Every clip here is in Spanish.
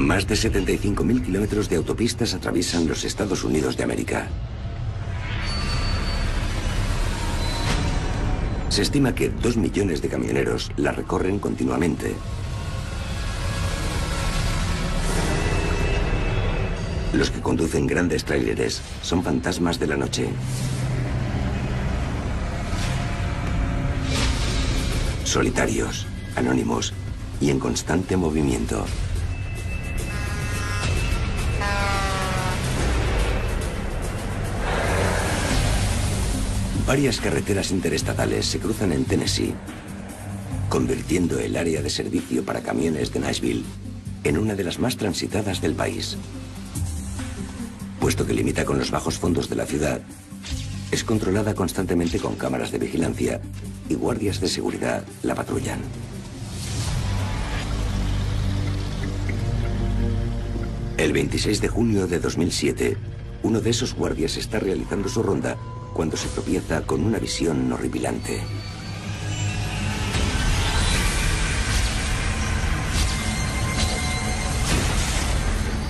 Más de 75.000 kilómetros de autopistas atraviesan los Estados Unidos de América. Se estima que 2 millones de camioneros la recorren continuamente. Los que conducen grandes tráileres son fantasmas de la noche. Solitarios, anónimos y en constante movimiento. Varias carreteras interestatales se cruzan en Tennessee, convirtiendo el área de servicio para camiones de Nashville en una de las más transitadas del país. Puesto que limita con los bajos fondos de la ciudad, es controlada constantemente con cámaras de vigilancia y guardias de seguridad la patrullan. El 26 de junio de 2007, uno de esos guardias está realizando su ronda cuando se tropieza con una visión horripilante.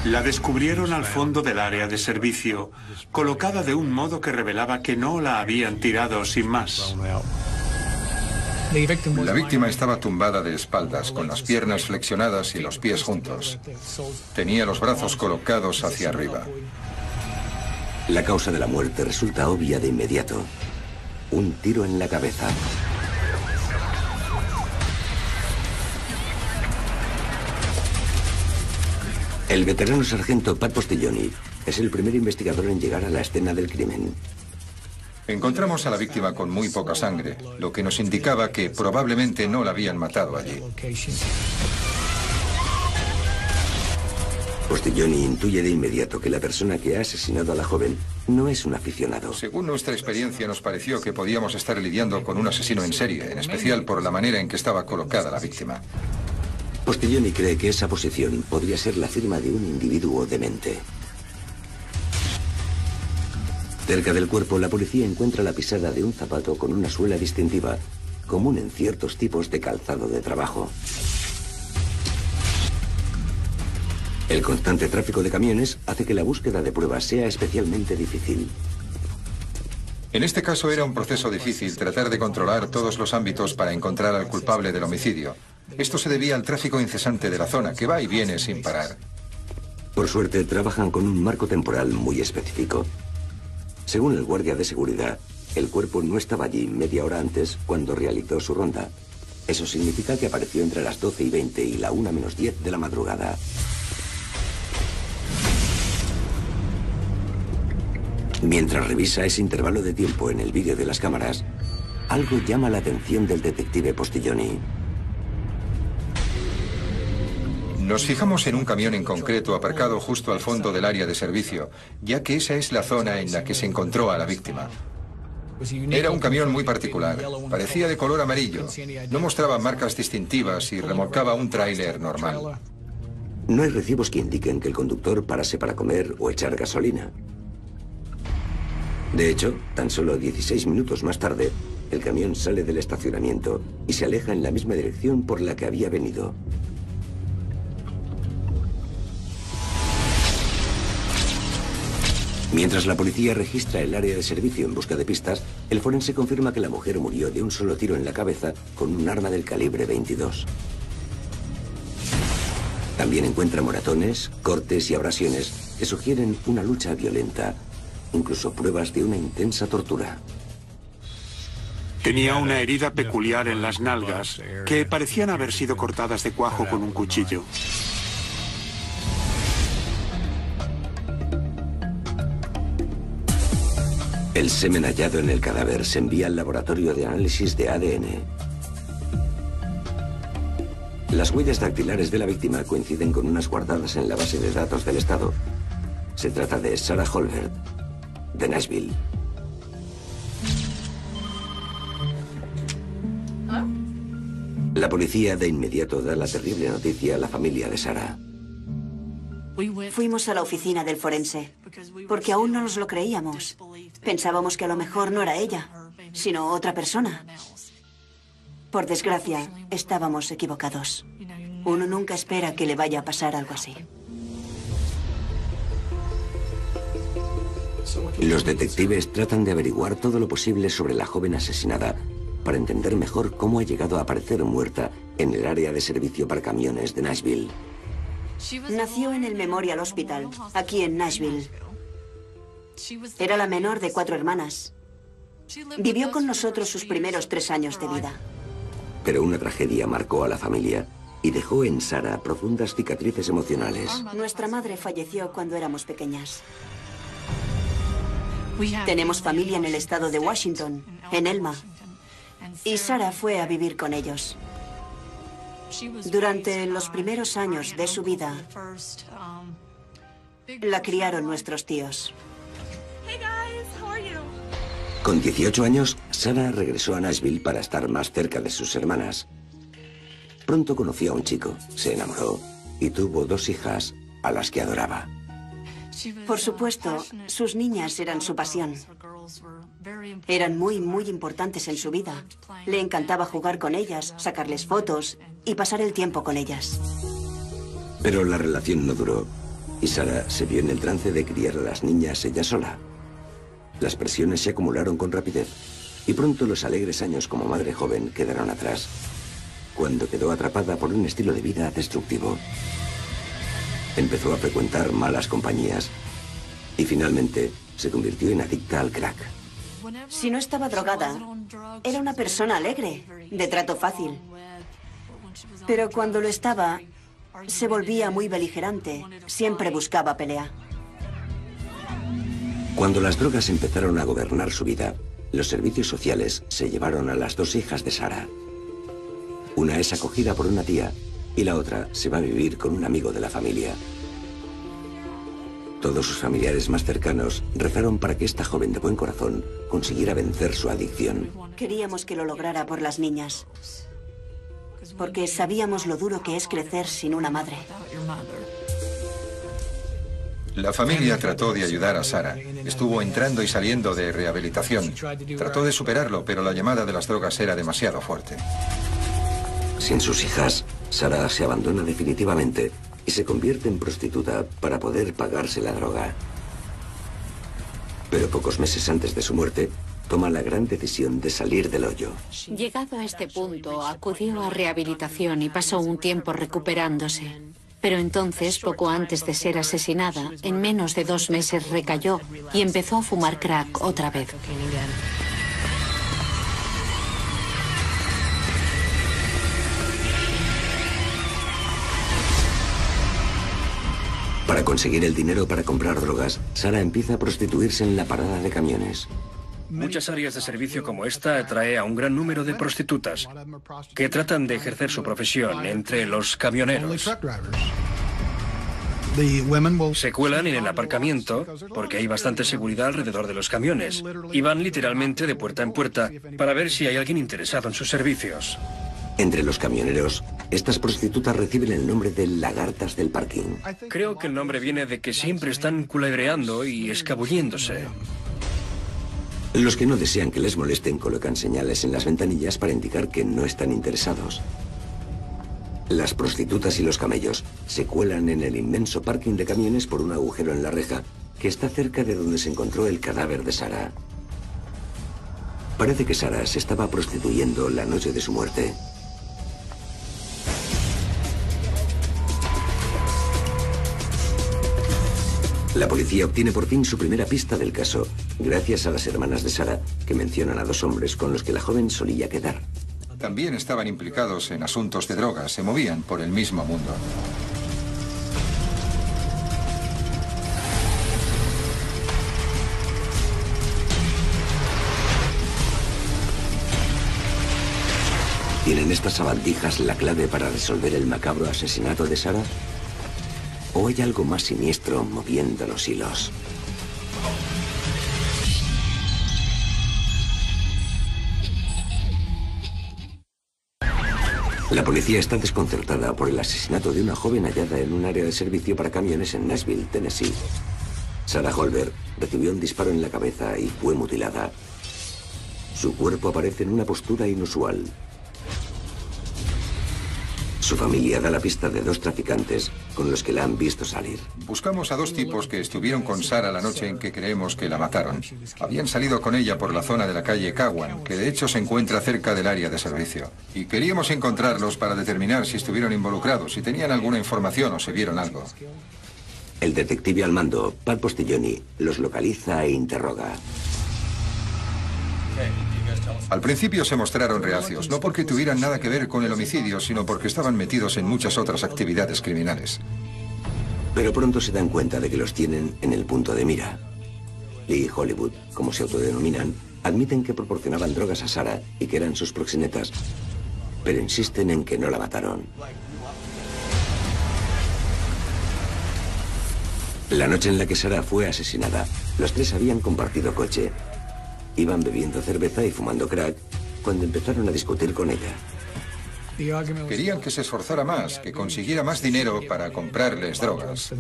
La descubrieron al fondo del área de servicio, colocada de un modo que revelaba que no la habían tirado sin más. La víctima estaba tumbada de espaldas, con las piernas flexionadas y los pies juntos. Tenía los brazos colocados hacia arriba. La causa de la muerte resulta obvia de inmediato. Un tiro en la cabeza. El veterano sargento Pat Postiglioni es el primer investigador en llegar a la escena del crimen. Encontramos a la víctima con muy poca sangre, lo que nos indicaba que probablemente no la habían matado allí. Postiglioni intuye de inmediato que la persona que ha asesinado a la joven no es un aficionado. Según nuestra experiencia, nos pareció que podíamos estar lidiando con un asesino en serie, en especial por la manera en que estaba colocada la víctima. Postiglioni cree que esa posición podría ser la firma de un individuo demente. Cerca del cuerpo, la policía encuentra la pisada de un zapato con una suela distintiva, común en ciertos tipos de calzado de trabajo. El constante tráfico de camiones hace que la búsqueda de pruebas sea especialmente difícil. En este caso era un proceso difícil tratar de controlar todos los ámbitos para encontrar al culpable del homicidio. Esto se debía al tráfico incesante de la zona, que va y viene sin parar. Por suerte, trabajan con un marco temporal muy específico. Según el guardia de seguridad, el cuerpo no estaba allí media hora antes cuando realizó su ronda. Eso significa que apareció entre las 12:20 y la 1:10 de la madrugada. Mientras revisa ese intervalo de tiempo en el vídeo de las cámaras, algo llama la atención del detective Postiglioni. Nos fijamos en un camión en concreto aparcado justo al fondo del área de servicio, ya que esa es la zona en la que se encontró a la víctima. Era un camión muy particular, parecía de color amarillo, no mostraba marcas distintivas y remolcaba un tráiler normal. No hay recibos que indiquen que el conductor parase para comer o echar gasolina. De hecho, tan solo 16 minutos más tarde, el camión sale del estacionamiento y se aleja en la misma dirección por la que había venido. Mientras la policía registra el área de servicio en busca de pistas, el forense confirma que la mujer murió de un solo tiro en la cabeza con un arma del calibre 22. También encuentra moratones, cortes y abrasiones que sugieren una lucha violenta, incluso pruebas de una intensa tortura. Tenía una herida peculiar en las nalgas, que parecían haber sido cortadas de cuajo con un cuchillo. El semen hallado en el cadáver se envía al laboratorio de análisis de ADN. Las huellas dactilares de la víctima coinciden con unas guardadas en la base de datos del Estado. Se trata de Sarah Holbert, de Nashville. La policía de inmediato da la terrible noticia a la familia de Sarah. Fuimos a la oficina del forense, porque aún no nos lo creíamos. Pensábamos que a lo mejor no era ella, sino otra persona. Por desgracia, estábamos equivocados. Uno nunca espera que le vaya a pasar algo así. Los detectives tratan de averiguar todo lo posible sobre la joven asesinada para entender mejor cómo ha llegado a aparecer muerta en el área de servicio para camiones de Nashville. Nació en el Memorial Hospital, aquí en Nashville. Era la menor de 4 hermanas. Vivió con nosotros sus primeros 3 años de vida. Pero una tragedia marcó a la familia y dejó en Sarah profundas cicatrices emocionales. Nuestra madre falleció cuando éramos pequeñas. Tenemos familia en el estado de Washington, en Elma. Y Sarah fue a vivir con ellos. Durante los primeros años de su vida, la criaron nuestros tíos. Con 18 años, Sarah regresó a Nashville para estar más cerca de sus hermanas. Pronto conoció a un chico, se enamoró y tuvo 2 hijas a las que adoraba. Por supuesto, sus niñas eran su pasión. Eran muy importantes en su vida. Le encantaba jugar con ellas, sacarles fotos y pasar el tiempo con ellas. Pero la relación no duró y Sarah se vio en el trance de criar a las niñas ella sola. Las presiones se acumularon con rapidez y pronto los alegres años como madre joven quedaron atrás, cuando quedó atrapada por un estilo de vida destructivo. Empezó a frecuentar malas compañías y finalmente se convirtió en adicta al crack. Si no estaba drogada, era una persona alegre, de trato fácil. Pero cuando lo estaba, se volvía muy beligerante, siempre buscaba pelea. Cuando las drogas empezaron a gobernar su vida, los servicios sociales se llevaron a las 2 hijas de Sarah. Una es acogida por una tía y la otra se va a vivir con un amigo de la familia. Todos sus familiares más cercanos rezaron para que esta joven de buen corazón consiguiera vencer su adicción. Queríamos que lo lograra por las niñas, porque sabíamos lo duro que es crecer sin una madre. La familia trató de ayudar a Sarah. Estuvo entrando y saliendo de rehabilitación. Trató de superarlo, pero la llamada de las drogas era demasiado fuerte. Sin sus hijas, Sarah se abandona definitivamente y se convierte en prostituta para poder pagarse la droga. Pero pocos meses antes de su muerte, toma la gran decisión de salir del hoyo. Llegado a este punto, acudió a rehabilitación y pasó un tiempo recuperándose. Pero entonces, poco antes de ser asesinada, en menos de 2 meses recayó y empezó a fumar crack otra vez. Para conseguir el dinero para comprar drogas, Sarah empieza a prostituirse en la parada de camiones. Muchas áreas de servicio como esta atrae a un gran número de prostitutas que tratan de ejercer su profesión entre los camioneros. Se cuelan en el aparcamiento porque hay bastante seguridad alrededor de los camiones y van literalmente de puerta en puerta para ver si hay alguien interesado en sus servicios. Entre los camioneros, estas prostitutas reciben el nombre de lagartas del parking. Creo que el nombre viene de que siempre están culebreando y escabulléndose. Los que no desean que les molesten colocan señales en las ventanillas para indicar que no están interesados. Las prostitutas y los camellos se cuelan en el inmenso parking de camiones por un agujero en la reja que está cerca de donde se encontró el cadáver de Sarah. Parece que Sarah se estaba prostituyendo la noche de su muerte. La policía obtiene por fin su primera pista del caso, gracias a las hermanas de Sarah, que mencionan a 2 hombres con los que la joven solía quedar. También estaban implicados en asuntos de drogas, se movían por el mismo mundo. ¿Tienen estas sabandijas la clave para resolver el macabro asesinato de Sarah? ¿O hay algo más siniestro moviendo los hilos? La policía está desconcertada por el asesinato de una joven hallada en un área de servicio para camiones en Nashville, Tennessee. Sarah Holbert recibió un disparo en la cabeza y fue mutilada. Su cuerpo aparece en una postura inusual. Su familia da la pista de 2 traficantes con los que la han visto salir. Buscamos a 2 tipos que estuvieron con Sarah la noche en que creemos que la mataron. Habían salido con ella por la zona de la calle Cowan, que de hecho se encuentra cerca del área de servicio. Y queríamos encontrarlos para determinar si estuvieron involucrados, si tenían alguna información o si vieron algo. El detective al mando, Pat Postilloni, los localiza e interroga. Al principio se mostraron reacios, no porque tuvieran nada que ver con el homicidio, sino porque estaban metidos en muchas otras actividades criminales. Pero pronto se dan cuenta de que los tienen en el punto de mira. Lee y Hollywood, como se autodenominan, admiten que proporcionaban drogas a Sarah y que eran sus proxenetas, pero insisten en que no la mataron. La noche en la que Sarah fue asesinada, los 3 habían compartido coche. Iban bebiendo cerveza y fumando crack cuando empezaron a discutir con ella. Querían que se esforzara más, que consiguiera más dinero para comprarles drogas.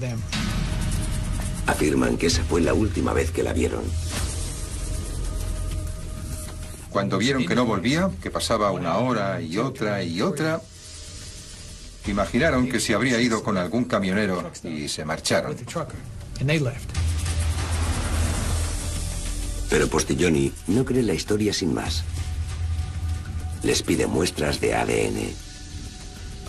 Afirman que esa fue la última vez que la vieron. Cuando vieron que no volvía, que pasaba una hora y otra, imaginaron que se habría ido con algún camionero y se marcharon. Pero Postilloni no cree la historia sin más. Les pide muestras de ADN.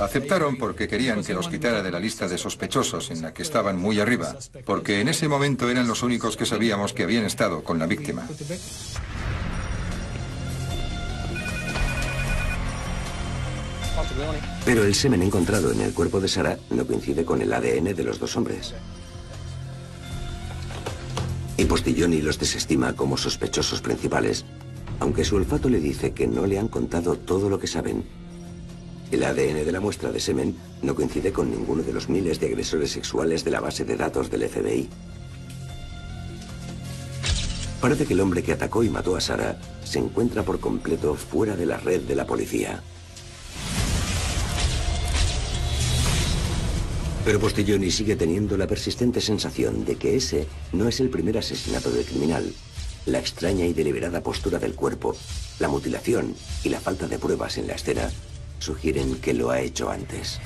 Aceptaron porque querían que los quitara de la lista de sospechosos en la que estaban muy arriba, porque en ese momento eran los únicos que sabíamos que habían estado con la víctima. Pero el semen encontrado en el cuerpo de Sarah no coincide con el ADN de los 2 hombres. Y Postilloni los desestima como sospechosos principales, aunque su olfato le dice que no le han contado todo lo que saben. El ADN de la muestra de semen no coincide con ninguno de los miles de agresores sexuales de la base de datos del FBI. Parece que el hombre que atacó y mató a Sarah se encuentra por completo fuera de la red de la policía. Pero Postilloni sigue teniendo la persistente sensación de que ese no es el primer asesinato del criminal. La extraña y deliberada postura del cuerpo, la mutilación y la falta de pruebas en la escena sugieren que lo ha hecho antes.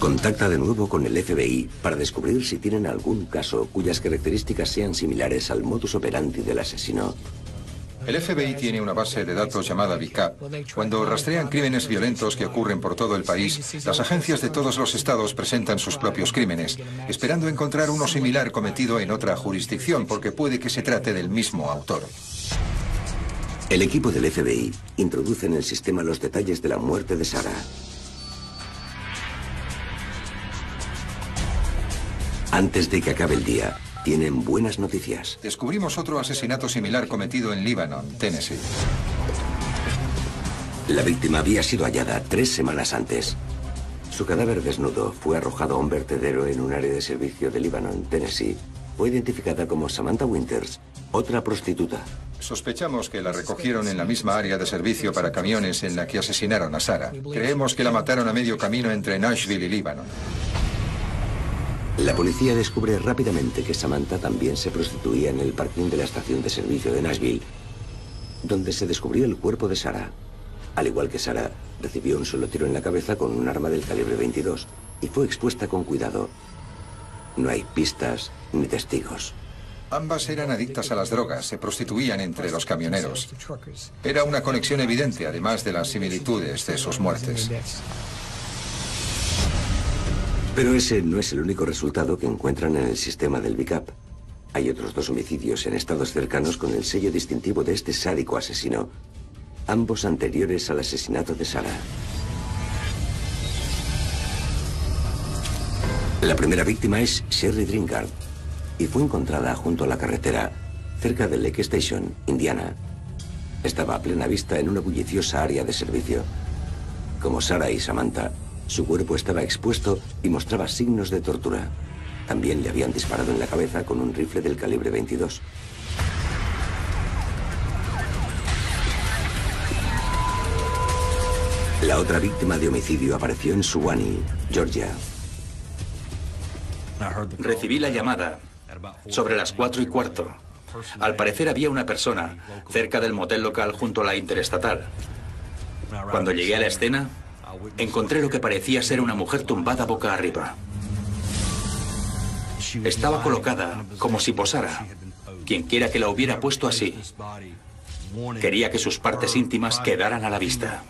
Contacta de nuevo con el FBI para descubrir si tienen algún caso cuyas características sean similares al modus operandi del asesino. El FBI tiene una base de datos llamada VICAP. Cuando rastrean crímenes violentos que ocurren por todo el país, las agencias de todos los estados presentan sus propios crímenes, esperando encontrar uno similar cometido en otra jurisdicción, porque puede que se trate del mismo autor. El equipo del FBI introduce en el sistema los detalles de la muerte de Sarah. Antes de que acabe el día, tienen buenas noticias. Descubrimos otro asesinato similar cometido en Lebanon, Tennessee. La víctima había sido hallada 3 semanas antes. Su cadáver desnudo fue arrojado a un vertedero en un área de servicio de Lebanon, Tennessee. Fue identificada como Samantha Winters, otra prostituta. Sospechamos que la recogieron en la misma área de servicio para camiones en la que asesinaron a Sarah. Creemos que la mataron a medio camino entre Nashville y Lebanon. La policía descubre rápidamente que Samantha también se prostituía en el parking de la estación de servicio de Nashville, donde se descubrió el cuerpo de Sarah. Al igual que Sarah, recibió un solo tiro en la cabeza con un arma del calibre 22 y fue expuesta con cuidado. No hay pistas ni testigos. Ambas eran adictas a las drogas, se prostituían entre los camioneros. Era una conexión evidente, además de las similitudes de sus muertes. Pero ese no es el único resultado que encuentran en el sistema del VICAP. Hay otros 2 homicidios en estados cercanos con el sello distintivo de este sádico asesino, ambos anteriores al asesinato de Sarah. La primera víctima es Sherry Drinkard y fue encontrada junto a la carretera, cerca de Lake Station, Indiana. Estaba a plena vista en una bulliciosa área de servicio. Como Sarah y Samantha, su cuerpo estaba expuesto y mostraba signos de tortura. También le habían disparado en la cabeza con un rifle del calibre 22. La otra víctima de homicidio apareció en Suwanee, Georgia. Recibí la llamada sobre las 4:15. Al parecer había una persona cerca del motel local junto a la interestatal. Cuando llegué a la escena, encontré lo que parecía ser una mujer tumbada boca arriba. Estaba colocada como si posara. Quienquiera que la hubiera puesto así, quería que sus partes íntimas quedaran a la vista.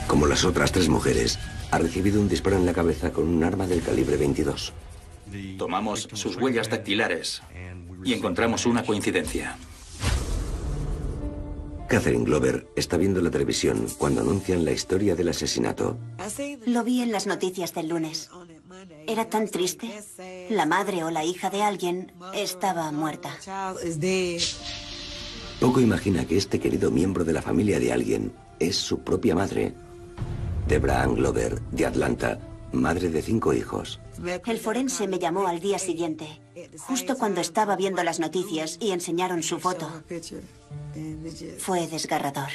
Como las otras 3 mujeres, ha recibido un disparo en la cabeza con un arma del calibre 22. Tomamos sus huellas dactilares y encontramos una coincidencia. Catherine Glover está viendo la televisión cuando anuncian la historia del asesinato. Lo vi en las noticias del lunes. Era tan triste. La madre o la hija de alguien estaba muerta. Poco imagina que este querido miembro de la familia de alguien es su propia madre. Debra Ann Glover, de Atlanta, madre de 5 hijos. El forense me llamó al día siguiente, justo cuando estaba viendo las noticias y enseñaron su foto. Fue desgarrador.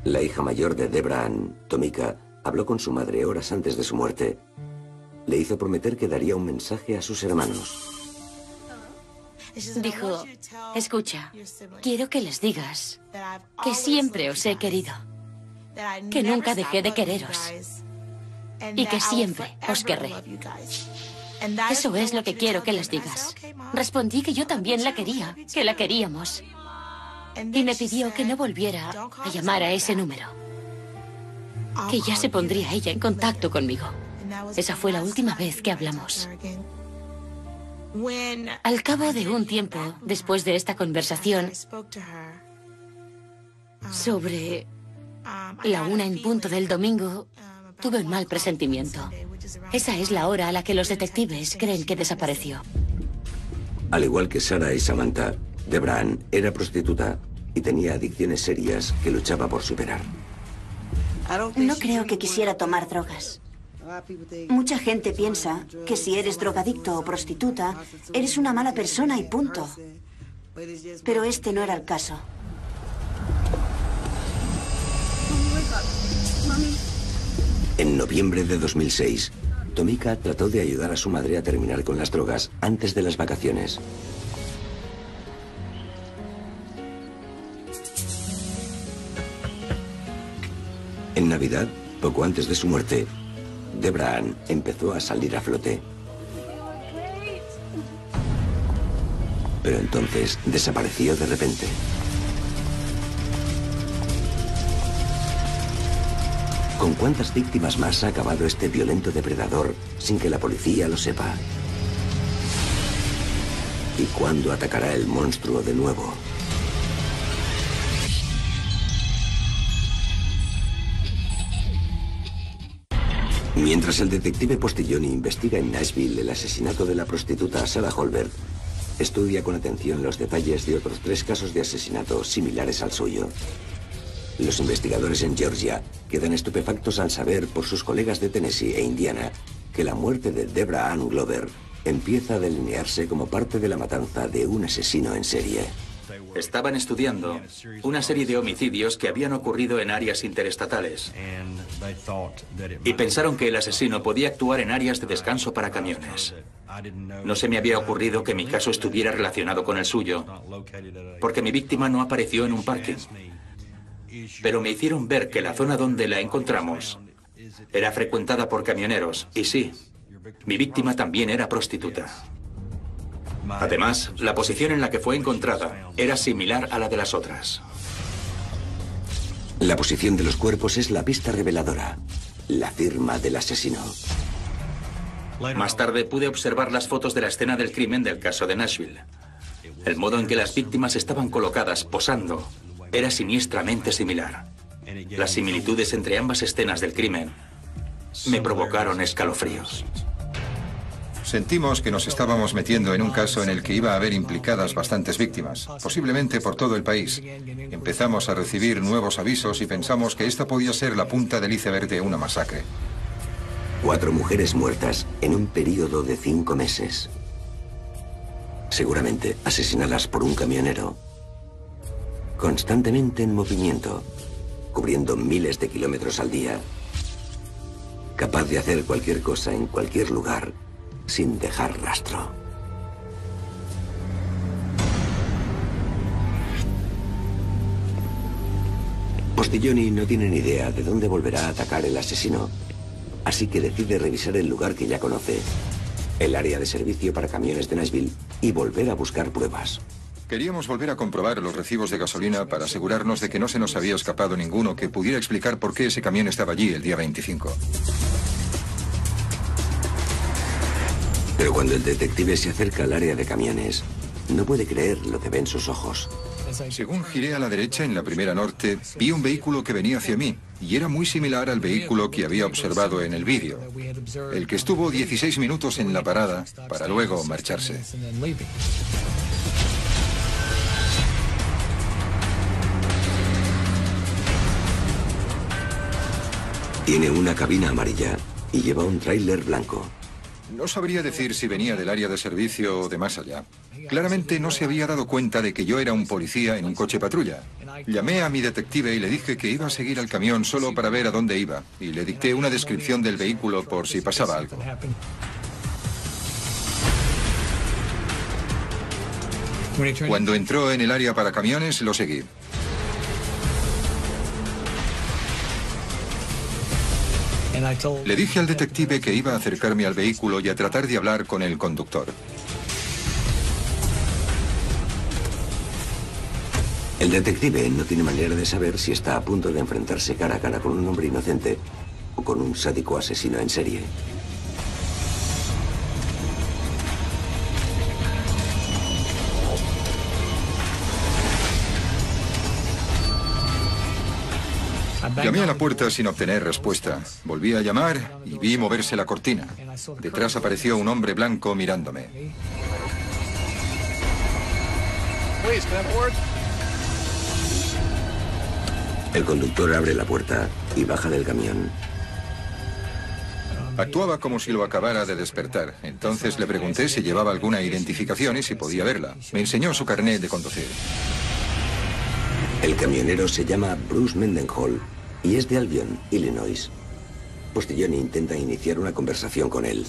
La hija mayor de Debra Ann, Tomika, habló con su madre horas antes de su muerte. Le hizo prometer que daría un mensaje a sus hermanos. Dijo, escucha, quiero que les digas que siempre os he querido, que nunca dejé de quereros y que siempre os querré. Eso es lo que quiero que les digas. Respondí que yo también la quería, que la queríamos. Y me pidió que no volviera a llamar a ese número, que ya se pondría ella en contacto conmigo. Esa fue la última vez que hablamos. Al cabo de un tiempo, después de esta conversación, sobre la 1 en punto del domingo, tuve un mal presentimiento. Esa es la hora a la que los detectives creen que desapareció. Al igual que Sarah y Samantha, Debra Ann era prostituta y tenía adicciones serias que luchaba por superar. No creo que quisiera tomar drogas. Mucha gente piensa que si eres drogadicto o prostituta, eres una mala persona y punto. Pero este no era el caso. En noviembre de 2006, Tomika trató de ayudar a su madre a terminar con las drogas antes de las vacaciones. En Navidad, poco antes de su muerte, Debra Ann empezó a salir a flote. Pero entonces desapareció de repente. ¿Con cuántas víctimas más ha acabado este violento depredador sin que la policía lo sepa? ¿Y cuándo atacará el monstruo de nuevo? Mientras el detective Postilloni investiga en Nashville el asesinato de la prostituta Sarah Holbert, estudia con atención los detalles de otros 3 casos de asesinato similares al suyo. Los investigadores en Georgia quedan estupefactos al saber por sus colegas de Tennessee e Indiana que la muerte de Debra Ann Glover empieza a delinearse como parte de la matanza de un asesino en serie. Estaban estudiando una serie de homicidios que habían ocurrido en áreas interestatales y pensaron que el asesino podía actuar en áreas de descanso para camiones. No se me había ocurrido que mi caso estuviera relacionado con el suyo, porque mi víctima no apareció en un parking. Pero me hicieron ver que la zona donde la encontramos era frecuentada por camioneros, y sí, mi víctima también era prostituta. Además, la posición en la que fue encontrada era similar a la de las otras. La posición de los cuerpos es la pista reveladora, la firma del asesino. Más tarde pude observar las fotos de la escena del crimen del caso de Nashville. El modo en que las víctimas estaban colocadas, posando, era siniestramente similar. Las similitudes entre ambas escenas del crimen me provocaron escalofríos. Sentimos que nos estábamos metiendo en un caso en el que iba a haber implicadas bastantes víctimas, posiblemente por todo el país. Empezamos a recibir nuevos avisos y pensamos que esta podía ser la punta del iceberg de una masacre. 4 mujeres muertas en un periodo de 5 meses. Seguramente asesinadas por un camionero. Constantemente en movimiento, cubriendo miles de kilómetros al día. Capaz de hacer cualquier cosa en cualquier lugar sin dejar rastro. Postilloni no tiene ni idea de dónde volverá a atacar el asesino, así que decide revisar el lugar que ya conoce, el área de servicio para camiones de Nashville, y volver a buscar pruebas. Queríamos volver a comprobar los recibos de gasolina para asegurarnos de que no se nos había escapado ninguno que pudiera explicar por qué ese camión estaba allí el día 25. Pero cuando el detective se acerca al área de camiones, no puede creer lo que ven sus ojos. Según giré a la derecha en la primera norte, vi un vehículo que venía hacia mí, y era muy similar al vehículo que había observado en el vídeo, el que estuvo 16 minutos en la parada para luego marcharse. Tiene una cabina amarilla y lleva un tráiler blanco. No sabría decir si venía del área de servicio o de más allá. Claramente no se había dado cuenta de que yo era un policía en un coche patrulla. Llamé a mi detective y le dije que iba a seguir al camión solo para ver a dónde iba, y le dicté una descripción del vehículo por si pasaba algo. Cuando entró en el área para camiones, lo seguí. Le dije al detective que iba a acercarme al vehículo y a tratar de hablar con el conductor. El detective no tiene manera de saber si está a punto de enfrentarse cara a cara con un hombre inocente o con un sádico asesino en serie. Llamé a la puerta sin obtener respuesta. Volví a llamar y vi moverse la cortina. Detrás apareció un hombre blanco mirándome. El conductor abre la puerta y baja del camión. Actuaba como si lo acabara de despertar. Entonces le pregunté si llevaba alguna identificación y si podía verla. Me enseñó su carnet de conducir. El camionero se llama Bruce Mendenhall y es de Albion, Illinois. Postilloni intenta iniciar una conversación con él.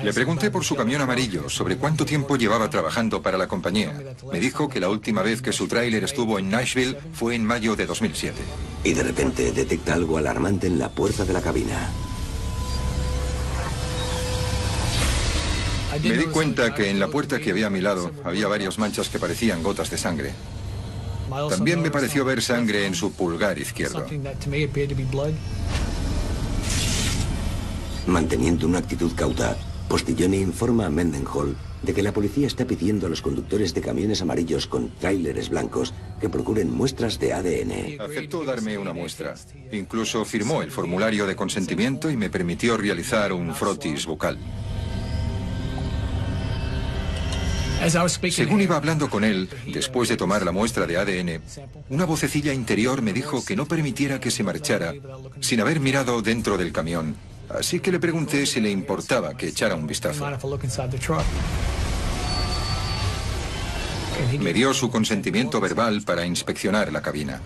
Le pregunté por su camión amarillo, sobre cuánto tiempo llevaba trabajando para la compañía. Me dijo que la última vez que su tráiler estuvo en Nashville fue en mayo de 2007. Y de repente detecta algo alarmante en la puerta de la cabina. Me di cuenta que en la puerta que había a mi lado había varias manchas que parecían gotas de sangre. También me pareció ver sangre en su pulgar izquierdo. Manteniendo una actitud cauta, Postilloni informa a Mendenhall de que la policía está pidiendo a los conductores de camiones amarillos con tráileres blancos que procuren muestras de ADN. Aceptó darme una muestra. Incluso firmó el formulario de consentimiento y me permitió realizar un frotis bucal. Según iba hablando con él, después de tomar la muestra de ADN, una vocecilla interior me dijo que no permitiera que se marchara sin haber mirado dentro del camión. Así que le pregunté si le importaba que echara un vistazo. Me dio su consentimiento verbal para inspeccionar la cabina.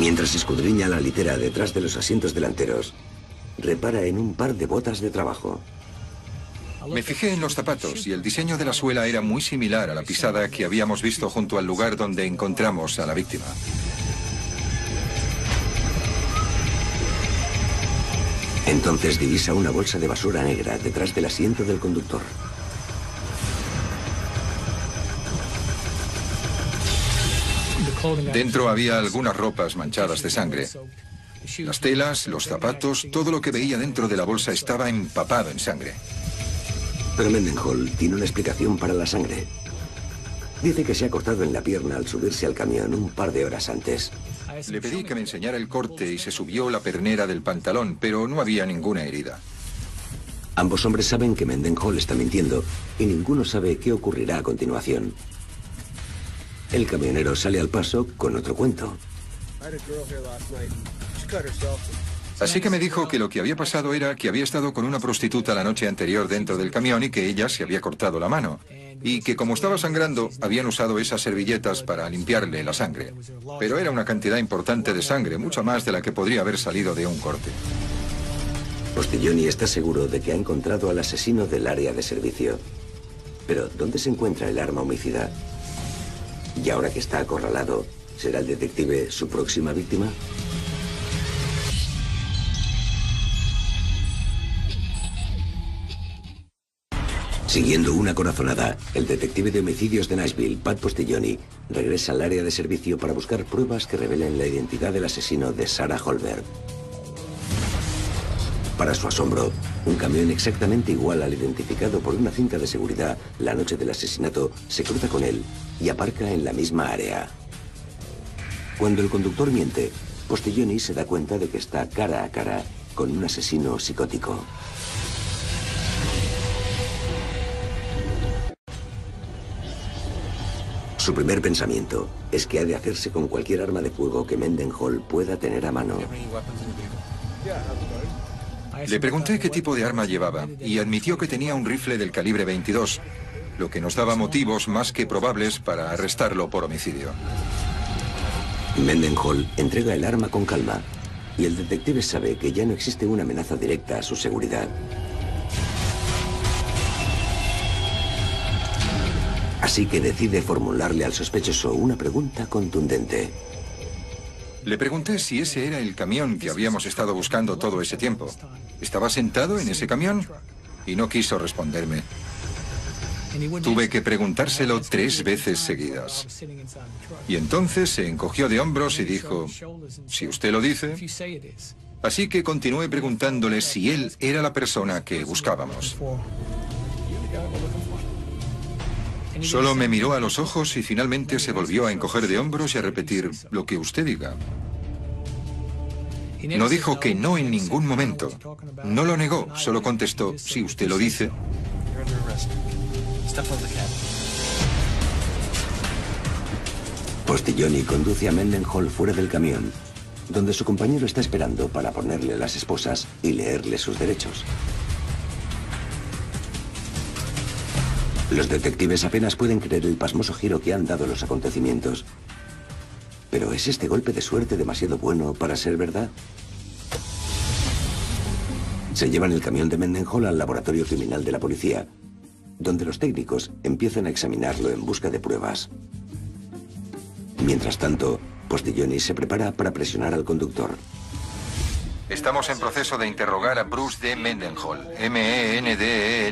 Mientras escudriña la litera detrás de los asientos delanteros, repara en un par de botas de trabajo. Me fijé en los zapatos y el diseño de la suela era muy similar a la pisada que habíamos visto junto al lugar donde encontramos a la víctima. Entonces divisa una bolsa de basura negra detrás del asiento del conductor. Dentro había algunas ropas manchadas de sangre. Las telas, los zapatos, todo lo que veía dentro de la bolsa estaba empapado en sangre. Pero Mendenhall tiene una explicación para la sangre. Dice que se ha cortado en la pierna al subirse al camión un par de horas antes. Le pedí que me enseñara el corte y se subió la pernera del pantalón, pero no había ninguna herida. Ambos hombres saben que Mendenhall está mintiendo y ninguno sabe qué ocurrirá a continuación. El camionero sale al paso con otro cuento. Así que me dijo que lo que había pasado era que había estado con una prostituta la noche anterior dentro del camión y que ella se había cortado la mano. Y que como estaba sangrando, habían usado esas servilletas para limpiarle la sangre. Pero era una cantidad importante de sangre, mucho más de la que podría haber salido de un corte. Postiglioni está seguro de que ha encontrado al asesino del área de servicio. Pero, ¿dónde se encuentra el arma homicida? Y ahora que está acorralado, ¿será el detective su próxima víctima? Siguiendo una corazonada, el detective de homicidios de Nashville, Pat Postiglioni, regresa al área de servicio para buscar pruebas que revelen la identidad del asesino de Sarah Holberg. Para su asombro, un camión exactamente igual al identificado por una cinta de seguridad la noche del asesinato se cruza con él y aparca en la misma área. Cuando el conductor miente, Postiglioni se da cuenta de que está cara a cara con un asesino psicótico. Su primer pensamiento es que ha de hacerse con cualquier arma de fuego que Mendenhall pueda tener a mano. Le pregunté qué tipo de arma llevaba y admitió que tenía un rifle del calibre 22, lo que nos daba motivos más que probables para arrestarlo por homicidio. Mendenhall entrega el arma con calma y el detective sabe que ya no existe una amenaza directa a su seguridad. Así que decide formularle al sospechoso una pregunta contundente. Le pregunté si ese era el camión que habíamos estado buscando todo ese tiempo. ¿Estaba sentado en ese camión? Y no quiso responderme. Tuve que preguntárselo 3 veces seguidas. Y entonces se encogió de hombros y dijo, si usted lo dice. Así que continué preguntándole si él era la persona que buscábamos. Solo me miró a los ojos y finalmente se volvió a encoger de hombros y a repetir, lo que usted diga. No dijo que no en ningún momento. No lo negó, solo contestó, si usted lo dice. Postiglioni conduce a Mendenhall fuera del camión, donde su compañero está esperando para ponerle las esposas y leerle sus derechos. Los detectives apenas pueden creer el pasmoso giro que han dado los acontecimientos. ¿Pero es este golpe de suerte demasiado bueno para ser verdad? Se llevan el camión de Mendenhall al laboratorio criminal de la policía, donde los técnicos empiezan a examinarlo en busca de pruebas. Mientras tanto, Postiglioni se prepara para presionar al conductor. Estamos en proceso de interrogar a Bruce D. Mendenhall, Mendenhall.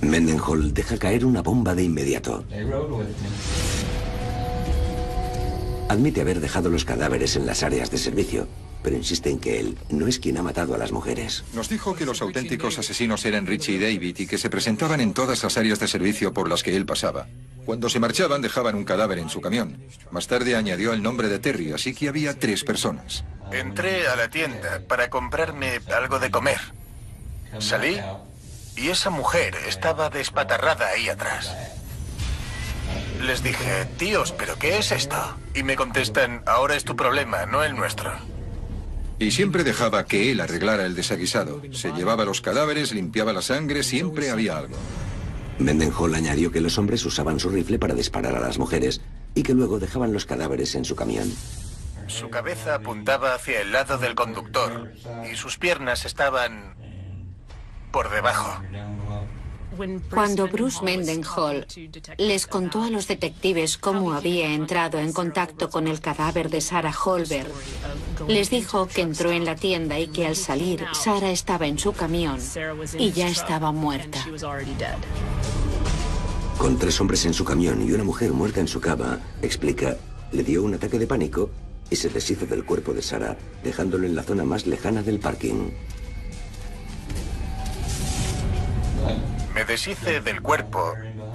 Mendenhall deja caer una bomba de inmediato. Admite haber dejado los cadáveres en las áreas de servicio, pero insiste en que él no es quien ha matado a las mujeres. Nos dijo que los auténticos asesinos eran Richie y David y que se presentaban en todas las áreas de servicio por las que él pasaba. Cuando se marchaban dejaban un cadáver en su camión. Más tarde añadió el nombre de Terry, así que había 3 personas. Entré a la tienda para comprarme algo de comer. Salí y esa mujer estaba despatarrada ahí atrás. Les dije, tíos, ¿pero qué es esto? Y me contestan, ahora es tu problema, no el nuestro. Y siempre dejaba que él arreglara el desaguisado. Se llevaba los cadáveres, limpiaba la sangre, siempre había algo. Mendenhall añadió que los hombres usaban su rifle para disparar a las mujeres y que luego dejaban los cadáveres en su camión. Su cabeza apuntaba hacia el lado del conductor y sus piernas estaban por debajo. Cuando Bruce Mendenhall les contó a los detectives cómo había entrado en contacto con el cadáver de Sarah Holberg, les dijo que entró en la tienda y que al salir Sarah estaba en su camión y ya estaba muerta. Con 3 hombres en su camión y una mujer muerta en su cama, explica, le dio un ataque de pánico y se deshizo del cuerpo de Sarah, dejándolo en la zona más lejana del parking. Me deshice del cuerpo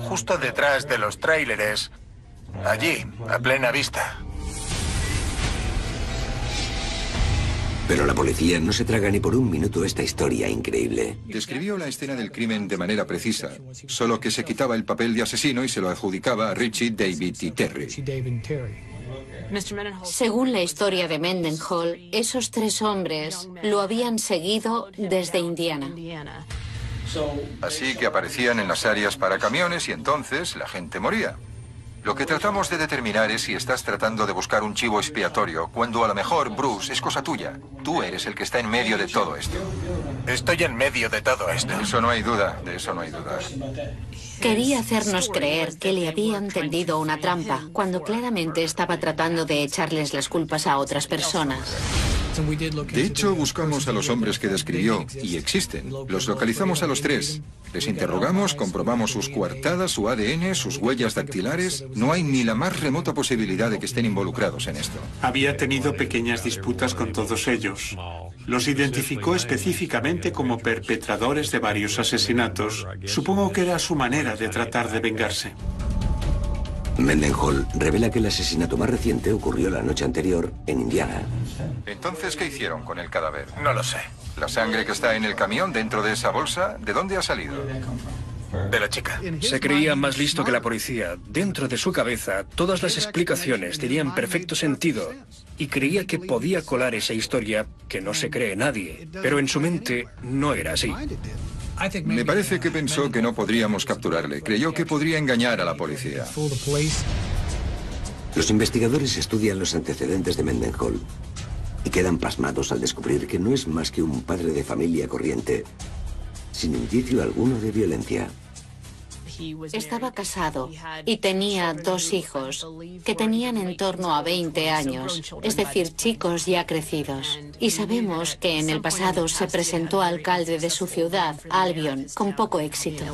justo detrás de los tráileres, allí, a plena vista. Pero la policía no se traga ni por un minuto esta historia increíble. Describió la escena del crimen de manera precisa, solo que se quitaba el papel de asesino y se lo adjudicaba a Richie, David y Terry. Según la historia de Mendenhall, esos 3 hombres lo habían seguido desde Indiana. Así que aparecían en las áreas para camiones y entonces la gente moría. Lo que tratamos de determinar es si estás tratando de buscar un chivo expiatorio, cuando a lo mejor, Bruce, es cosa tuya. Tú eres el que está en medio de todo esto. Estoy en medio de todo esto. De eso no hay duda, de eso no hay duda. Quería hacernos creer que le habían tendido una trampa, cuando claramente estaba tratando de echarles las culpas a otras personas. De hecho, buscamos a los hombres que describió, y existen. Los localizamos a los 3. Les interrogamos, comprobamos sus coartadas, su ADN, sus huellas dactilares. No hay ni la más remota posibilidad de que estén involucrados en esto. Había tenido pequeñas disputas con todos ellos. Los identificó específicamente como perpetradores de varios asesinatos. Supongo que era su manera de tratar de vengarse. Mendenhall revela que el asesinato más reciente ocurrió la noche anterior en Indiana. Entonces, ¿qué hicieron con el cadáver? No lo sé. ¿La sangre que está en el camión dentro de esa bolsa, de dónde ha salido? De la chica. Se creía más listo que la policía. Dentro de su cabeza, todas las explicaciones tenían perfecto sentido y creía que podía colar esa historia que no se cree nadie. Pero en su mente no era así. Me parece que pensó que no podríamos capturarle. Creyó que podría engañar a la policía. Los investigadores estudian los antecedentes de Mendenhall y quedan pasmados al descubrir que no es más que un padre de familia corriente, sin indicio alguno de violencia. Estaba casado y tenía 2 hijos que tenían en torno a 20 años, es decir, chicos ya crecidos. Y sabemos que en el pasado se presentó alcalde de su ciudad, Albion, con poco éxito.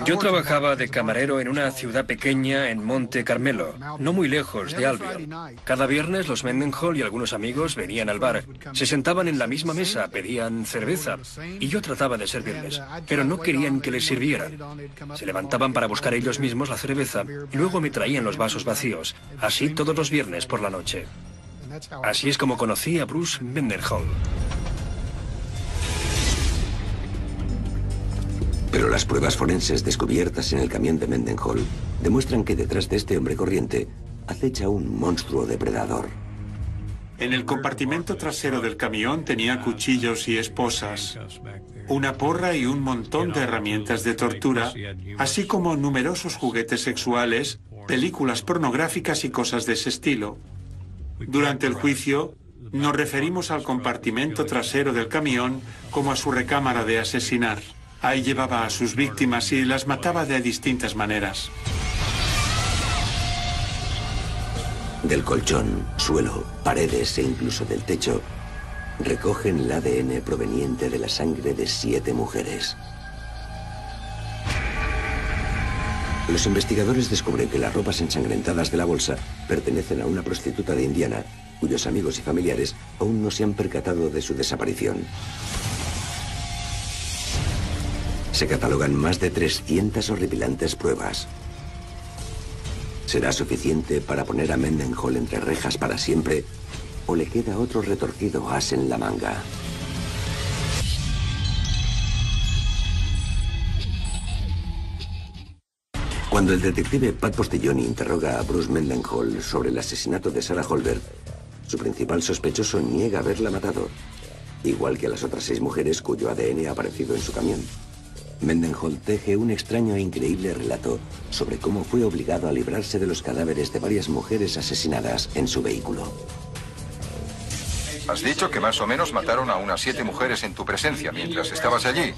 Yo trabajaba de camarero en una ciudad pequeña en Monte Carmelo, no muy lejos de Albion. Cada viernes los Mendenhall y algunos amigos venían al bar. Se sentaban en la misma mesa, pedían cerveza y yo trataba de servirles, pero no querían que les sirvieran. Se levantaban para buscar ellos mismos la cerveza y luego me traían los vasos vacíos, así todos los viernes por la noche. Así es como conocí a Bruce Mendenhall. Pero las pruebas forenses descubiertas en el camión de Mendenhall demuestran que detrás de este hombre corriente acecha un monstruo depredador. En el compartimento trasero del camión tenía cuchillos y esposas, una porra y un montón de herramientas de tortura, así como numerosos juguetes sexuales, películas pornográficas y cosas de ese estilo. Durante el juicio, nos referimos al compartimento trasero del camión como a su recámara de asesinar. Ahí llevaba a sus víctimas y las mataba de distintas maneras. Del colchón, suelo, paredes e incluso del techo, recogen el ADN proveniente de la sangre de 7 mujeres. Los investigadores descubren que las ropas ensangrentadas de la bolsa pertenecen a una prostituta de Indiana, cuyos amigos y familiares aún no se han percatado de su desaparición. Se catalogan más de 300 horripilantes pruebas. ¿Será suficiente para poner a Mendenhall entre rejas para siempre? ¿O le queda otro retorcido as en la manga? Cuando el detective Pat Postilloni interroga a Bruce Mendenhall sobre el asesinato de Sarah Holbert, su principal sospechoso niega haberla matado, igual que a las otras 6 mujeres cuyo ADN ha aparecido en su camión. Mendenhall teje un extraño e increíble relato sobre cómo fue obligado a librarse de los cadáveres de varias mujeres asesinadas en su vehículo. Has dicho que más o menos mataron a unas 7 mujeres en tu presencia mientras estabas allí.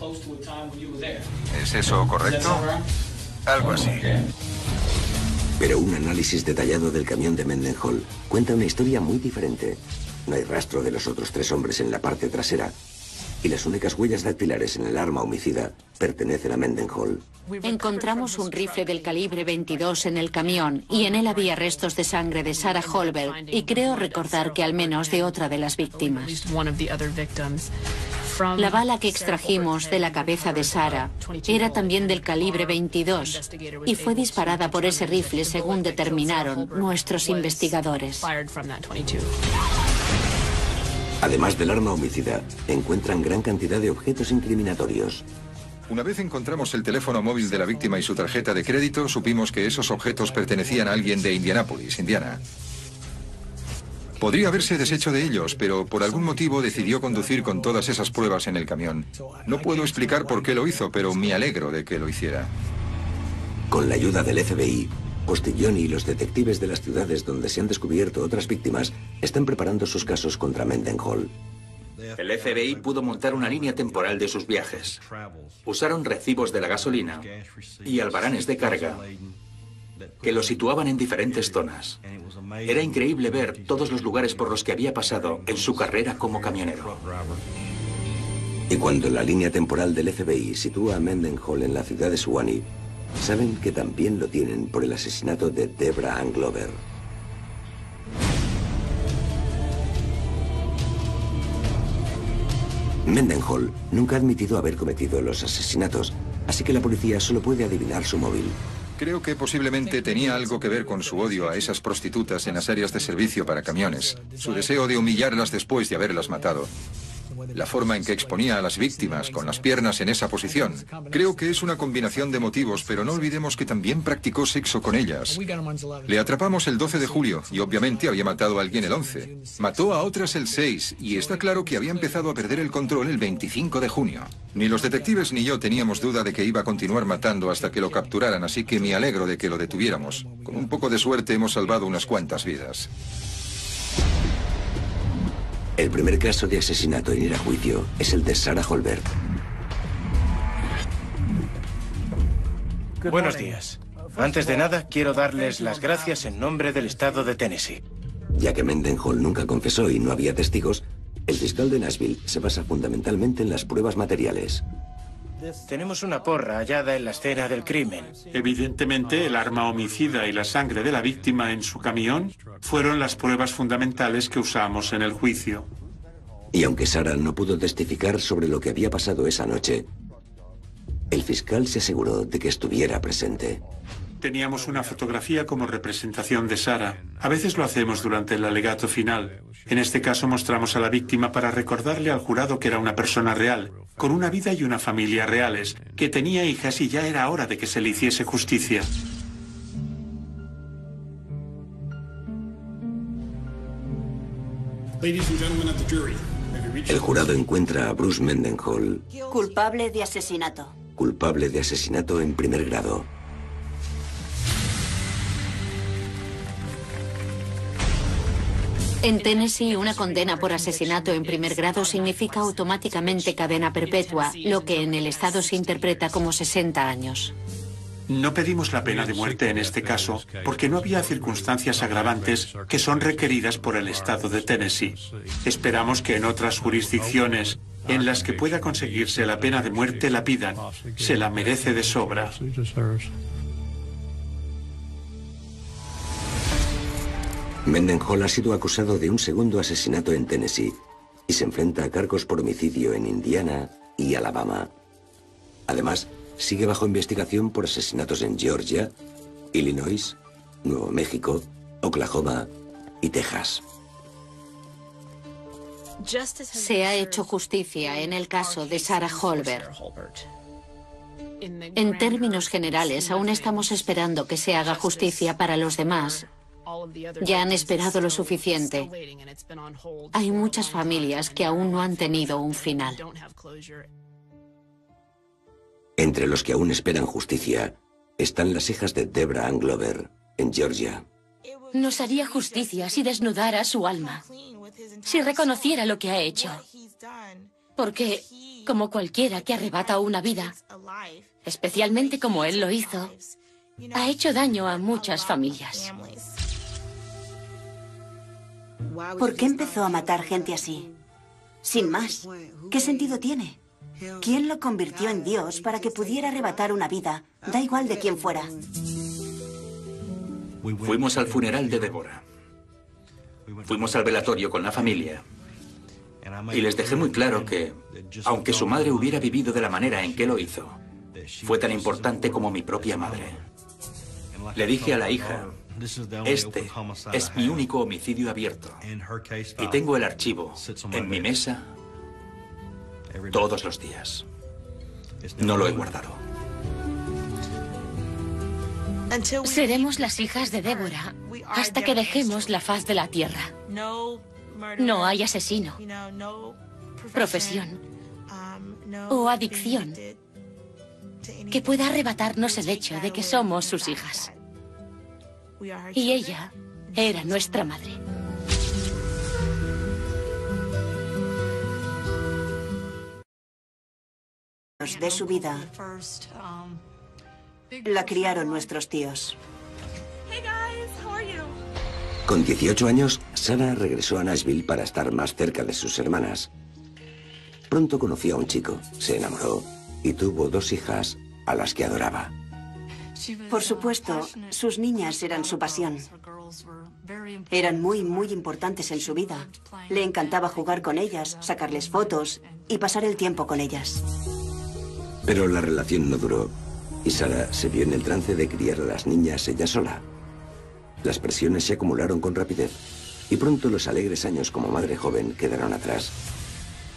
¿Es eso correcto? Algo así. Pero un análisis detallado del camión de Mendenhall cuenta una historia muy diferente. No hay rastro de los otros 3 hombres en la parte trasera. Y las únicas huellas dactilares en el arma homicida pertenecen a Mendenhall. Encontramos un rifle del calibre 22 en el camión y en él había restos de sangre de Sarah Holbert y creo recordar que al menos de otra de las víctimas. La bala que extrajimos de la cabeza de Sarah era también del calibre 22 y fue disparada por ese rifle según determinaron nuestros investigadores. Además del arma homicida, encuentran gran cantidad de objetos incriminatorios. Una vez encontramos el teléfono móvil de la víctima y su tarjeta de crédito, supimos que esos objetos pertenecían a alguien de Indianápolis, Indiana. Podría haberse deshecho de ellos, pero por algún motivo decidió conducir con todas esas pruebas en el camión. No puedo explicar por qué lo hizo, pero me alegro de que lo hiciera. Con la ayuda del FBI, Postillón y los detectives de las ciudades donde se han descubierto otras víctimas están preparando sus casos contra Mendenhall. El FBI pudo montar una línea temporal de sus viajes. Usaron recibos de la gasolina y albaranes de carga que lo situaban en diferentes zonas. Era increíble ver todos los lugares por los que había pasado en su carrera como camionero. Y cuando la línea temporal del FBI sitúa a Mendenhall en la ciudad de Suwanee, saben que también lo tienen por el asesinato de Deborah Ann Glover. Mendenhall nunca ha admitido haber cometido los asesinatos, así que la policía solo puede adivinar su móvil. Creo que posiblemente tenía algo que ver con su odio a esas prostitutas en las áreas de servicio para camiones, su deseo de humillarlas después de haberlas matado. La forma en que exponía a las víctimas con las piernas en esa posición. Creo que es una combinación de motivos, pero no olvidemos que también practicó sexo con ellas. Le atrapamos el 12 de julio y obviamente había matado a alguien el 11. Mató a otras el 6 y está claro que había empezado a perder el control el 25 de junio. Ni los detectives ni yo teníamos duda de que iba a continuar matando hasta que lo capturaran, así que me alegro de que lo detuviéramos. Con un poco de suerte hemos salvado unas cuantas vidas. El primer caso de asesinato en ir a juicio es el de Sarah Holbert. Buenos días. Antes de nada, quiero darles las gracias en nombre del estado de Tennessee. Ya que Mendenhall nunca confesó y no había testigos, el fiscal de Nashville se basa fundamentalmente en las pruebas materiales. Tenemos una porra hallada en la escena del crimen. Evidentemente, el arma homicida y la sangre de la víctima en su camión fueron las pruebas fundamentales que usamos en el juicio. Y aunque Sarah no pudo testificar sobre lo que había pasado esa noche, el fiscal se aseguró de que estuviera presente. Teníamos una fotografía como representación de Sarah. A veces lo hacemos durante el alegato final. En este caso mostramos a la víctima para recordarle al jurado que era una persona real, con una vida y una familia reales, que tenía hijas y ya era hora de que se le hiciese justicia. El jurado encuentra a Bruce Mendenhall culpable de asesinato. Culpable de asesinato en primer grado. En Tennessee, una condena por asesinato en primer grado significa automáticamente cadena perpetua, lo que en el estado se interpreta como 60 años. No pedimos la pena de muerte en este caso porque no había circunstancias agravantes que son requeridas por el estado de Tennessee. Esperamos que en otras jurisdicciones en las que pueda conseguirse la pena de muerte la pidan. Se la merece de sobra. Mendenhall ha sido acusado de un segundo asesinato en Tennessee y se enfrenta a cargos por homicidio en Indiana y Alabama. Además, sigue bajo investigación por asesinatos en Georgia, Illinois, Nuevo México, Oklahoma y Texas. Se ha hecho justicia en el caso de Sarah Holbert. En términos generales, aún estamos esperando que se haga justicia para los demás. Ya han esperado lo suficiente. Hay muchas familias que aún no han tenido un final. Entre los que aún esperan justicia están las hijas de Deborah Ann Glover, en Georgia. Nos haría justicia si desnudara su alma, si reconociera lo que ha hecho. Porque, como cualquiera que arrebata una vida, especialmente como él lo hizo, ha hecho daño a muchas familias. ¿Por qué empezó a matar gente así? Sin más. ¿Qué sentido tiene? ¿Quién lo convirtió en Dios para que pudiera arrebatar una vida? Da igual de quién fuera. Fuimos al funeral de Deborah. Fuimos al velatorio con la familia. Y les dejé muy claro que, aunque su madre hubiera vivido de la manera en que lo hizo, fue tan importante como mi propia madre. Le dije a la hija, este es mi único homicidio abierto y tengo el archivo en mi mesa todos los días. No lo he guardado. Seremos las hijas de Débora hasta que dejemos la faz de la tierra. No hay asesino, profesión o adicción que pueda arrebatarnos el hecho de que somos sus hijas. Y ella era nuestra madre. De su vida la criaron nuestros tíos. Con 18 años, Sarah regresó a Nashville para estar más cerca de sus hermanas. Pronto conoció a un chico, se enamoró y tuvo 2 hijas a las que adoraba. Por supuesto, sus niñas eran su pasión. Eran muy importantes en su vida. Le encantaba jugar con ellas, sacarles fotos y pasar el tiempo con ellas. Pero la relación no duró y Sarah se vio en el trance de criar a las niñas ella sola. Las presiones se acumularon con rapidez y pronto los alegres años como madre joven quedaron atrás,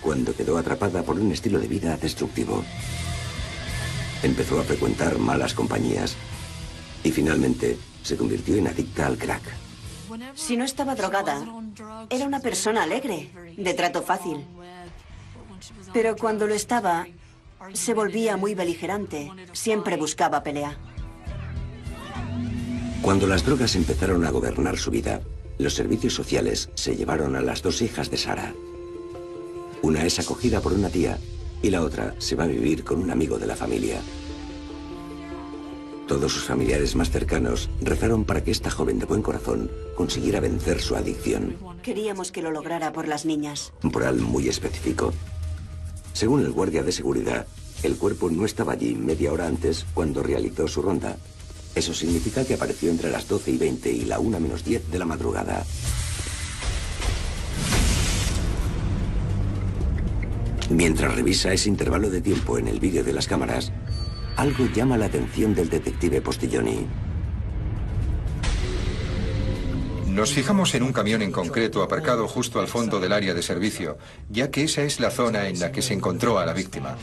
cuando quedó atrapada por un estilo de vida destructivo. Empezó a frecuentar malas compañías y finalmente se convirtió en adicta al crack. Si no estaba drogada, era una persona alegre, de trato fácil. Pero cuando lo estaba, se volvía muy beligerante, siempre buscaba pelea. Cuando las drogas empezaron a gobernar su vida, los servicios sociales se llevaron a las 2 hijas de Sarah. Una es acogida por una tía y la otra se va a vivir con un amigo de la familia. Todos sus familiares más cercanos rezaron para que esta joven de buen corazón consiguiera vencer su adicción. Queríamos que lo lograra por las niñas. Un moral muy específico. Según el guardia de seguridad, el cuerpo no estaba allí media hora antes cuando realizó su ronda. Eso significa que apareció entre las 12:20 y la 1:10 de la madrugada. Mientras revisa ese intervalo de tiempo en el vídeo de las cámaras, algo llama la atención del detective Postiglioni. Nos fijamos en un camión en concreto aparcado justo al fondo del área de servicio, ya que esa es la zona en la que se encontró a la víctima.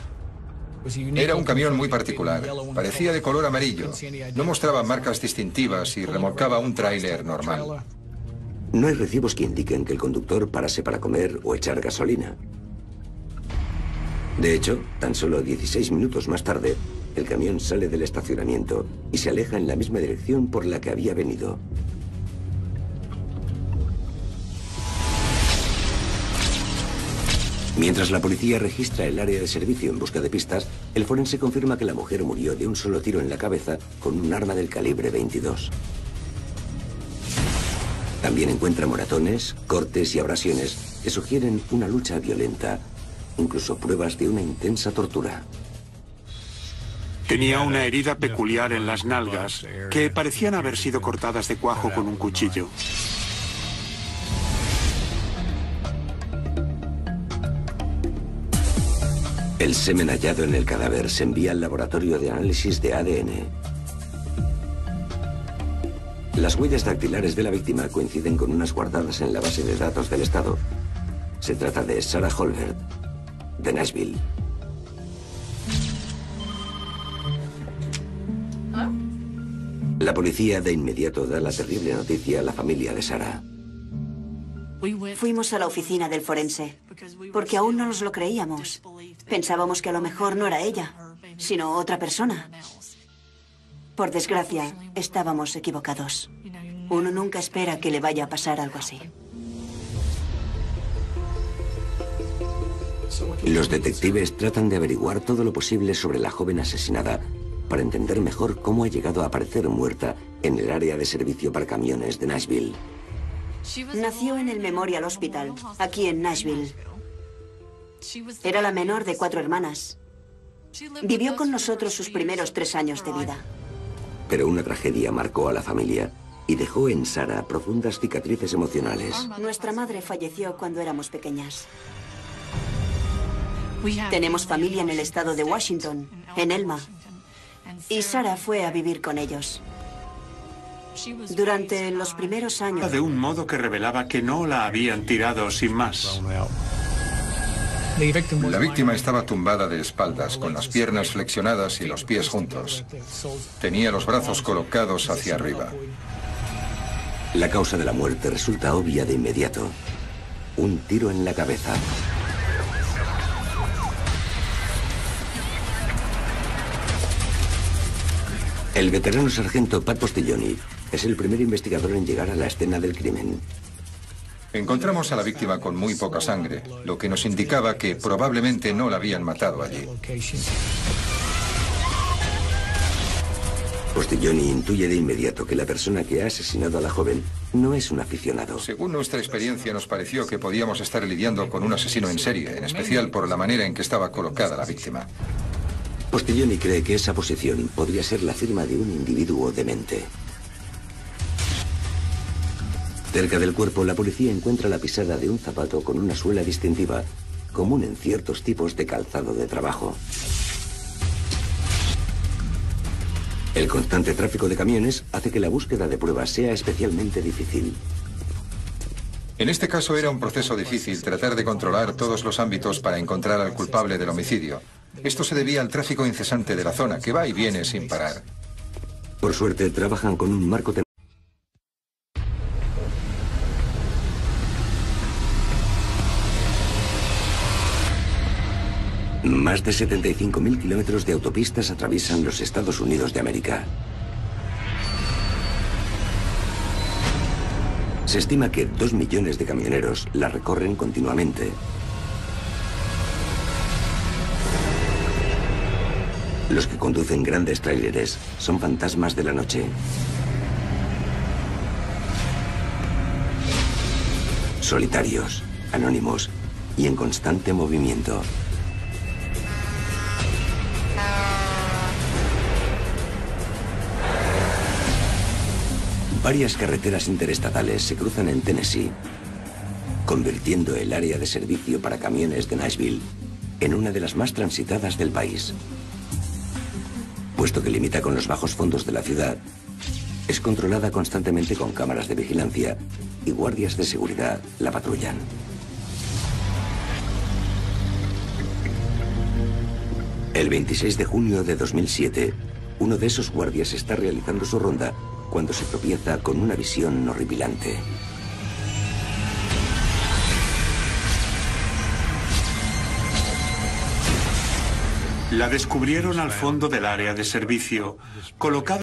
Era un camión muy particular, parecía de color amarillo, no mostraba marcas distintivas y remolcaba un tráiler normal. No hay recibos que indiquen que el conductor parase para comer o echar gasolina. De hecho, tan solo 16 minutos más tarde, el camión sale del estacionamiento y se aleja en la misma dirección por la que había venido. Mientras la policía registra el área de servicio en busca de pistas, el forense confirma que la mujer murió de un solo tiro en la cabeza con un arma del calibre 22. También encuentra moratones, cortes y abrasiones que sugieren una lucha violenta, incluso pruebas de una intensa tortura. Tenía una herida peculiar en las nalgas, que parecían haber sido cortadas de cuajo con un cuchillo. El semen hallado en el cadáver se envía al laboratorio de análisis de ADN. Las huellas dactilares de la víctima coinciden con unas guardadas en la base de datos del Estado. Se trata de Sarah Holbert, de Nashville. La policía de inmediato da la terrible noticia a la familia de Sarah. Fuimos a la oficina del forense, porque aún no nos lo creíamos. Pensábamos que a lo mejor no era ella, sino otra persona. Por desgracia, estábamos equivocados. Uno nunca espera que le vaya a pasar algo así. Los detectives tratan de averiguar todo lo posible sobre la joven asesinada para entender mejor cómo ha llegado a aparecer muerta en el área de servicio para camiones de Nashville. Nació en el Memorial Hospital, aquí en Nashville. Era la menor de 4 hermanas. Vivió con nosotros sus primeros 3 años de vida. Pero una tragedia marcó a la familia y dejó en Sarah profundas cicatrices emocionales. Nuestra madre falleció cuando éramos pequeñas. Tenemos familia en el estado de Washington, en Elma. Y Sarah fue a vivir con ellos. Durante los primeros años... De un modo que revelaba que no la habían tirado sin más. La víctima estaba tumbada de espaldas, con las piernas flexionadas y los pies juntos. Tenía los brazos colocados hacia arriba. La causa de la muerte resulta obvia de inmediato. Un tiro en la cabeza. El veterano sargento Pat Postiglioni es el primer investigador en llegar a la escena del crimen. Encontramos a la víctima con muy poca sangre, lo que nos indicaba que probablemente no la habían matado allí. Postiglioni intuye de inmediato que la persona que ha asesinado a la joven no es un aficionado. Según nuestra experiencia, nos pareció que podíamos estar lidiando con un asesino en serie, en especial por la manera en que estaba colocada la víctima. Postiglioni cree que esa posición podría ser la firma de un individuo demente. Cerca del cuerpo, la policía encuentra la pisada de un zapato con una suela distintiva, común en ciertos tipos de calzado de trabajo. El constante tráfico de camiones hace que la búsqueda de pruebas sea especialmente difícil. En este caso era un proceso difícil tratar de controlar todos los ámbitos para encontrar al culpable del homicidio. Esto se debía al tráfico incesante de la zona, que va y viene sin parar. Por suerte, trabajan con un marco temporal. Más de 75.000 kilómetros de autopistas atraviesan los Estados Unidos de América. Se estima que 2 millones de camioneros la recorren continuamente. Los que conducen grandes tráileres son fantasmas de la noche. Solitarios, anónimos y en constante movimiento. Varias carreteras interestatales se cruzan en Tennessee, convirtiendo el área de servicio para camiones de Nashville en una de las más transitadas del país. Puesto que limita con los bajos fondos de la ciudad, es controlada constantemente con cámaras de vigilancia y guardias de seguridad la patrullan. El 26 de junio de 2007, uno de esos guardias está realizando su ronda cuando se tropieza con una visión horripilante. La descubrieron al fondo del área de servicio, colocada